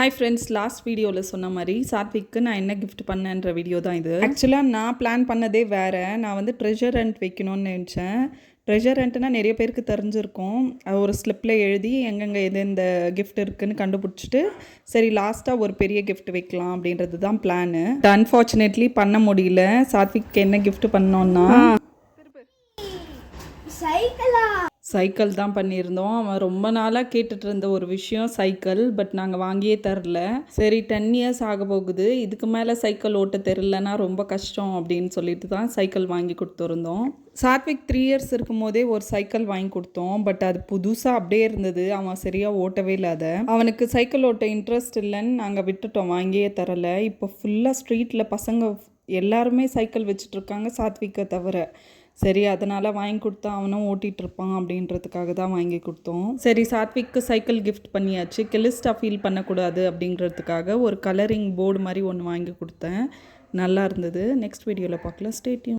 Hi friends, last வீடியோவில் சொன்ன மாதிரி சாத்விக்கு நான் என்ன கிஃப்ட் பண்ணேன்ற வீடியோ தான் இது. ஆக்சுவலாக நான் பிளான் பண்ணதே வேறு. நான் வந்து ட்ரெஷர் ஹண்ட் வைக்கணும்னு நினச்சேன். ட்ரெஷர் ஹண்ட்னா நிறைய பேருக்கு தெரிஞ்சிருக்கும். ஒரு ஸ்லிப்பில் எழுதி எங்கெங்கே எது இந்த கிஃப்ட் இருக்குதுன்னு கண்டுபிடிச்சிட்டு சரி லாஸ்ட்டாக ஒரு பெரிய கிஃப்ட் வைக்கலாம் அப்படின்றது தான் பிளானு. அன்ஃபார்ச்சுனேட்லி பண்ண முடியல. சாத்விக்கு என்ன கிஃப்ட் பண்ணோன்னா சைக்கிள் தான் பண்ணியிருந்தோம். அவன் ரொம்ப நாளாக கேட்டுட்டு இருந்த ஒரு விஷயம் சைக்கிள். பட் நாங்கள் வாங்கியே தரல. சரி 10 இயர்ஸ் ஆக போகுது, இதுக்கு மேலே சைக்கிள் ஓட்ட தெரிலனா ரொம்ப கஷ்டம் அப்படின்னு சொல்லிட்டு தான் சைக்கிள் வாங்கி கொடுத்துருந்தோம். சாத்விக் 3 இயர்ஸ் இருக்கும் போதே ஒரு சைக்கிள் வாங்கி கொடுத்தோம். பட் அது புதுசாக அப்படியே இருந்தது. அவன் சரியாக ஓட்டவே இல்லாத. அவனுக்கு சைக்கிள் ஓட்ட இன்ட்ரெஸ்ட் இல்லைன்னு நாங்கள் விட்டுட்டோம், வாங்கியே தரலை. இப்போ ஃபுல்லாக ஸ்ட்ரீட்டில் பசங்க எல்லாருமே சைக்கிள் வச்சுட்ருக்காங்க, சாத்விக்கை தவிர. சரி அதனால் வாங்கி கொடுத்தா அவனும் ஓட்டிகிட்ருப்பான் அப்படின்றதுக்காக தான் வாங்கி கொடுத்தோம். சரி சாத்விக்கு சைக்கிள் கிஃப்ட் பண்ணியாச்சு. கெலிஸ்டாக ஃபீல் பண்ணக்கூடாது அப்படின்றதுக்காக ஒரு கலரிங் போர்டு மாதிரி ஒன்று வாங்கி கொடுத்தேன். நல்லா இருந்தது. நெக்ஸ்ட் வீடியோவில் பார்க்கலாம். Stay tune.